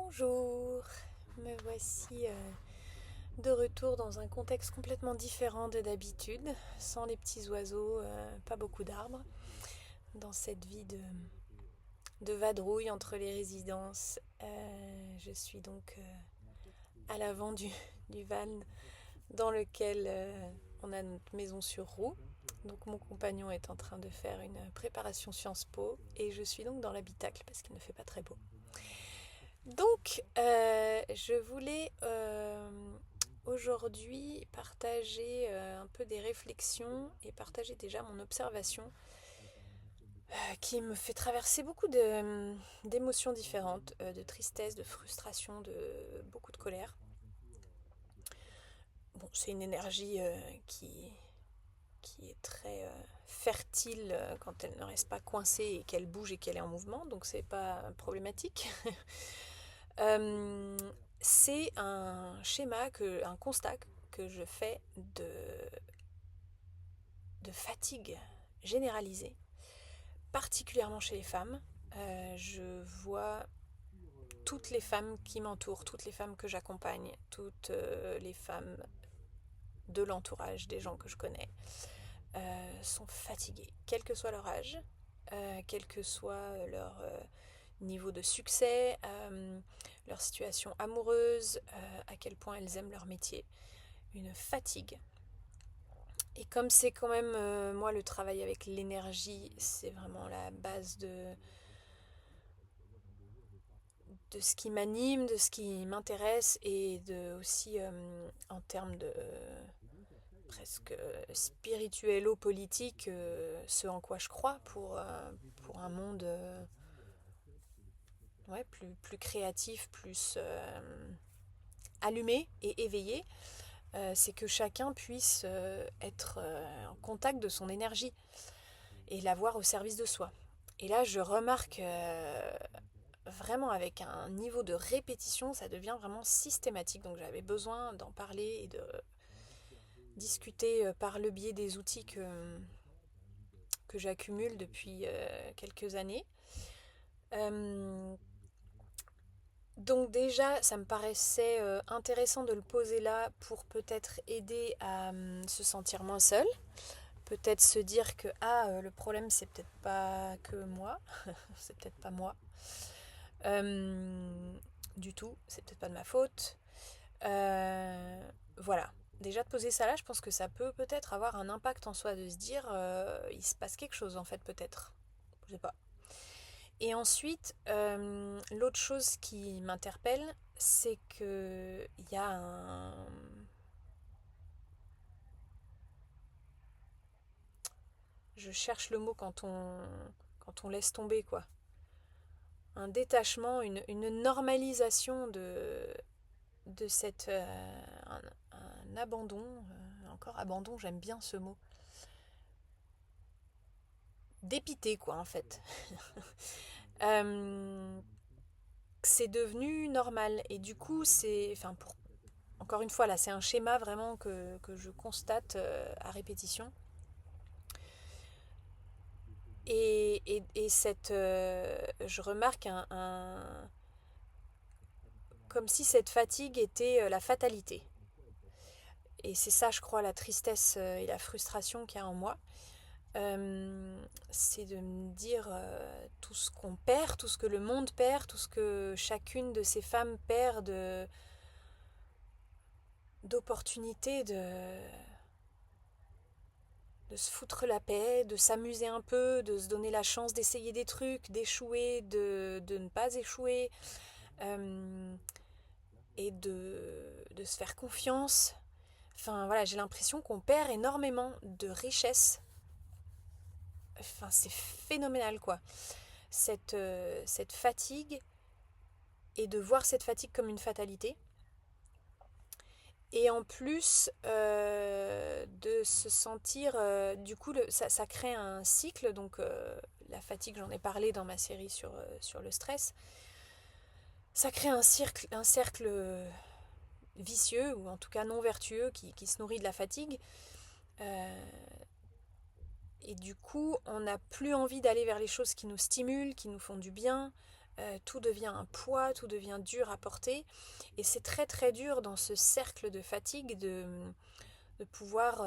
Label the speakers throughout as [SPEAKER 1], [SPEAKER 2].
[SPEAKER 1] Bonjour, me voici de retour dans un contexte complètement différent de d'habitude, sans les petits oiseaux, pas beaucoup d'arbres, dans cette vie de vadrouille entre les résidences. Je suis donc à l'avant du van dans lequel on a notre maison sur roue. Donc mon compagnon est en train de faire une préparation Sciences Po et je suis donc dans l'habitacle parce qu'il ne fait pas très beau. Donc, je voulais aujourd'hui partager un peu des réflexions et partager déjà mon observation qui me fait traverser beaucoup d'émotions différentes, de tristesse, de frustration, de beaucoup de colère. Bon, c'est une énergie qui est très fertile quand elle ne reste pas coincée et qu'elle bouge et qu'elle est en mouvement, donc c'est pas problématique. Euh, c'est un schéma, un constat que je fais de fatigue généralisée, particulièrement chez les femmes. Je vois toutes les femmes qui m'entourent, toutes les femmes que j'accompagne, toutes les femmes de l'entourage des gens que je connais, sont fatiguées, quel que soit leur âge, quel que soit leur niveau de succès, leur situation amoureuse, à quel point elles aiment leur métier. Une fatigue. Et comme c'est quand même, moi, le travail avec l'énergie, c'est vraiment la base de ce qui m'anime, de ce qui m'intéresse et de aussi en termes de presque spirituello-politique, ce en quoi je crois pour un monde ouais, plus créatif, plus allumé et éveillé. C'est que chacun puisse être en contact de son énergie et l'avoir au service de soi. Et là, je remarque vraiment avec un niveau de répétition, ça devient vraiment systématique. Donc j'avais besoin d'en parler et de discuter par le biais des outils que j'accumule depuis quelques années. Euh, donc déjà, ça me paraissait intéressant de le poser là pour peut-être aider à se sentir moins seul. Peut-être se dire que le problème c'est peut-être pas que moi, c'est peut-être pas moi du tout, c'est peut-être pas de ma faute. Voilà, déjà de poser ça là, je pense que ça peut peut-être avoir un impact en soi de se dire il se passe quelque chose en fait peut-être, je sais pas. Et ensuite, l'autre chose qui m'interpelle, c'est que il y a je cherche le mot quand on laisse tomber quoi, un détachement, une normalisation de cette un abandon, encore abandon, j'aime bien ce mot, dépité quoi en fait. Euh, c'est devenu normal et du coup c'est, enfin pour encore une fois là c'est un schéma vraiment que je constate à répétition et cette je remarque comme si cette fatigue était la fatalité. Et c'est ça, je crois, la tristesse et la frustration qu'il y a en moi. C'est de me dire tout ce qu'on perd, tout ce que le monde perd, tout ce que chacune de ces femmes perd d'opportunités de se foutre la paix, de s'amuser un peu, de se donner la chance d'essayer des trucs, d'échouer, de ne pas échouer, euh, et de se faire confiance. Enfin voilà, j'ai l'impression qu'on perd énormément de richesses. Enfin, c'est phénoménal quoi. Cette fatigue et de voir cette fatigue comme une fatalité. Et en plus de se sentir, du coup, ça crée un cycle. Donc la fatigue, j'en ai parlé dans ma série sur le stress. Ça crée un cercle vicieux, ou en tout cas non vertueux, qui se nourrit de la fatigue. Euh, et du coup, on n'a plus envie d'aller vers les choses qui nous stimulent, qui nous font du bien. tout devient un poids, tout devient dur à porter. Et c'est très très dur dans ce cercle de fatigue de pouvoir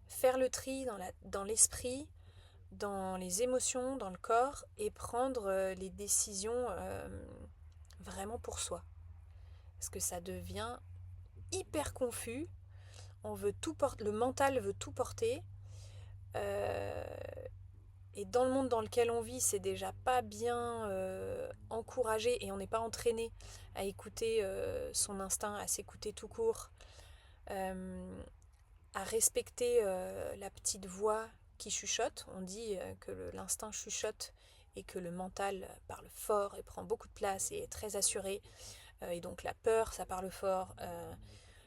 [SPEAKER 1] faire le tri dans l'esprit, dans les émotions, dans le corps, et prendre les décisions vraiment pour soi. Parce que ça devient hyper confus, le mental veut tout porter, euh, et dans le monde dans lequel on vit, c'est déjà pas bien encouragé, et on n'est pas entraîné à écouter son instinct, à s'écouter tout court, à respecter la petite voix qui chuchote. On dit que l'instinct chuchote et que le mental parle fort et prend beaucoup de place et est très assuré. Et donc la peur, ça parle fort.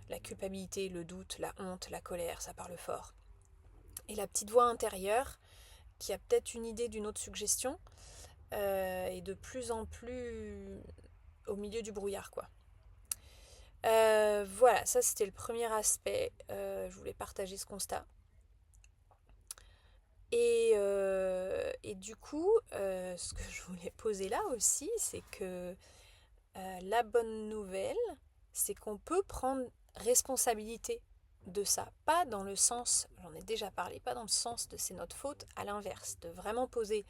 [SPEAKER 1] La culpabilité, le doute, la honte, la colère, ça parle fort. Et la petite voix intérieure, qui a peut-être une idée d'une autre suggestion, est de plus en plus au milieu du brouillard, quoi. Voilà, ça c'était le premier aspect. Je voulais partager ce constat. Et du coup, ce que je voulais poser là aussi, c'est que la bonne nouvelle, c'est qu'on peut prendre responsabilité de ça. Pas dans le sens, j'en ai déjà parlé, pas dans le sens de c'est notre faute, à l'inverse, de vraiment poser,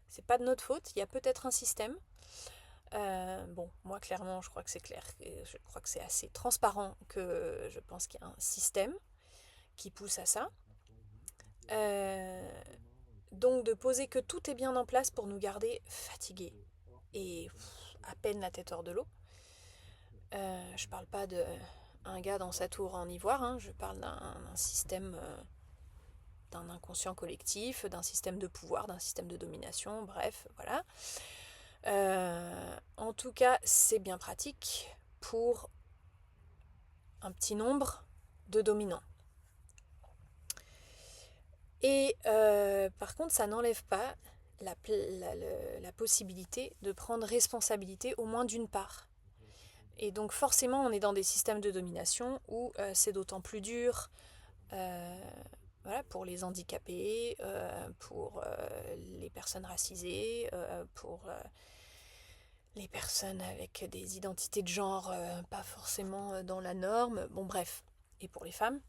[SPEAKER 1] c'est pas de notre faute, il y a peut-être un système. Bon, moi clairement, je crois que c'est clair, je crois que c'est assez transparent que je pense qu'il y a un système qui pousse à ça. Donc de poser que tout est bien en place pour nous garder fatigués et à peine la tête hors de l'eau. Je parle pas de un gars dans sa tour en ivoire, hein, je parle d'un système, d'un inconscient collectif, d'un système de pouvoir, d'un système de domination, bref, voilà. En tout cas, c'est bien pratique pour un petit nombre de dominants. Et par contre, ça n'enlève pas la possibilité de prendre responsabilité au moins d'une part. Et donc forcément, on est dans des systèmes de domination où c'est d'autant plus dur voilà, pour les handicapés, pour les personnes racisées, pour les personnes avec des identités de genre pas forcément dans la norme, bon bref, et pour les femmes.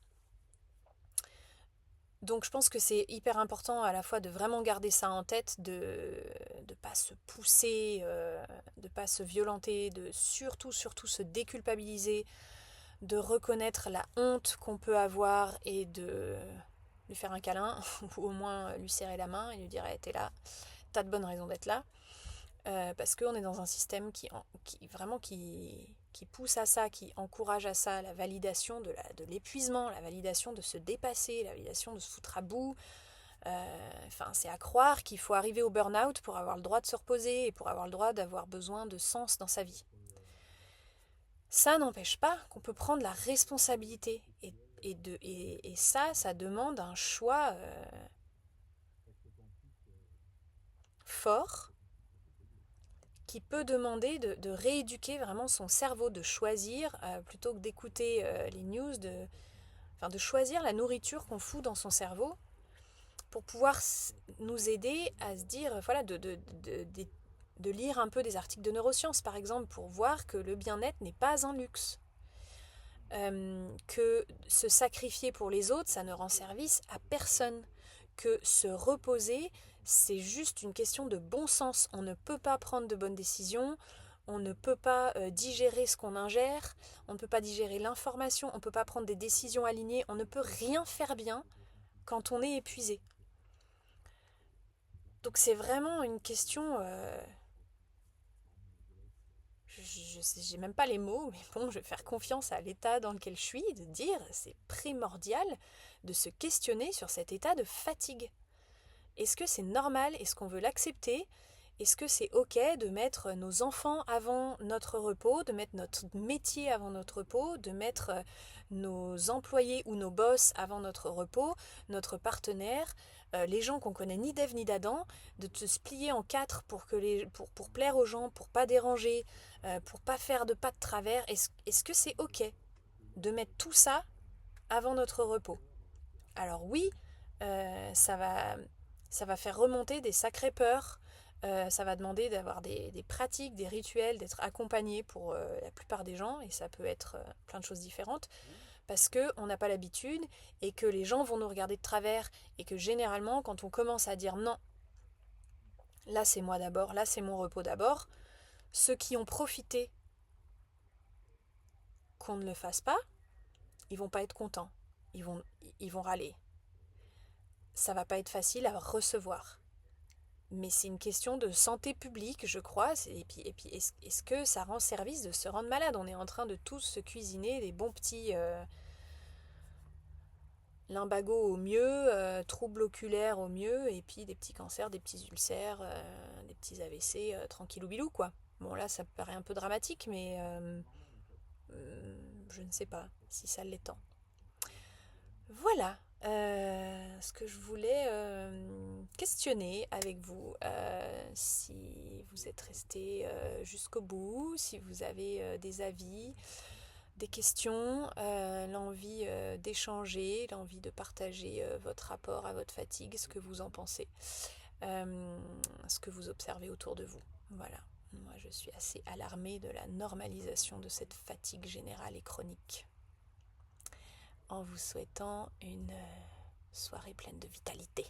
[SPEAKER 1] Donc je pense que c'est hyper important à la fois de vraiment garder ça en tête, de ne pas se pousser, de ne pas se violenter, de surtout se déculpabiliser, de reconnaître la honte qu'on peut avoir et de lui faire un câlin ou au moins lui serrer la main et lui dire hey, t'es là, t'as de bonnes raisons d'être là. Parce qu'on est dans un système qui pousse à ça, qui encourage à ça, la validation de l'épuisement, la validation de se dépasser, la validation de se foutre à bout. C'est à croire qu'il faut arriver au burn-out pour avoir le droit de se reposer et pour avoir le droit d'avoir besoin de sens dans sa vie. Ça n'empêche pas qu'on peut prendre la responsabilité et ça demande un choix fort qui peut demander de rééduquer vraiment son cerveau, de choisir, plutôt que d'écouter les news, de choisir la nourriture qu'on fout dans son cerveau pour pouvoir nous aider à se dire, voilà, de lire un peu des articles de neurosciences, par exemple, pour voir que le bien-être n'est pas un luxe. Que se sacrifier pour les autres, ça ne rend service à personne. Que se reposer, c'est juste une question de bon sens. On ne peut pas prendre de bonnes décisions, on ne peut pas digérer ce qu'on ingère, on ne peut pas digérer l'information, on ne peut pas prendre des décisions alignées, on ne peut rien faire bien quand on est épuisé. Donc c'est vraiment une question... j'ai même pas les mots, mais bon, je vais faire confiance à l'état dans lequel je suis, de dire c'est primordial de se questionner sur cet état de fatigue. Est-ce que c'est normal? Est-ce qu'on veut l'accepter? Est-ce que c'est ok de mettre nos enfants avant notre repos, de mettre notre métier avant notre repos, de mettre nos employés ou nos boss avant notre repos, notre partenaire, les gens qu'on connaît ni d'Ève ni d'Adam, de se plier en quatre pour plaire aux gens, pour pas déranger, pour pas faire de pas de travers? Est-ce que c'est ok de mettre tout ça avant notre repos? Alors oui, ça va faire remonter des sacrées peurs, Ça va demander d'avoir des pratiques, des rituels, d'être accompagné pour la plupart des gens, et ça peut être plein de choses différentes, parce qu'on n'a pas l'habitude, et que les gens vont nous regarder de travers, et que généralement, quand on commence à dire non, là c'est moi d'abord, là c'est mon repos d'abord, ceux qui ont profité qu'on ne le fasse pas, ils vont pas être contents, ils vont râler. Ça va pas être facile à recevoir. Mais c'est une question de santé publique, je crois. Et puis est-ce que ça rend service de se rendre malade? On est en train de tous se cuisiner des bons petits lumbagos au mieux, troubles oculaires au mieux, et puis des petits cancers, des petits ulcères, des petits AVC, tranquillou bilou, quoi. Bon, là, ça paraît un peu dramatique, mais je ne sais pas si ça l'est tant. Voilà ce que je voulais questionner avec vous. Si vous êtes resté jusqu'au bout, si vous avez des avis, des questions, l'envie d'échanger, l'envie de partager votre rapport à votre fatigue, ce que vous en pensez, ce que vous observez autour de vous. Voilà. Moi, je suis assez alarmée de la normalisation de cette fatigue générale et chronique, en vous souhaitant une soirée pleine de vitalité.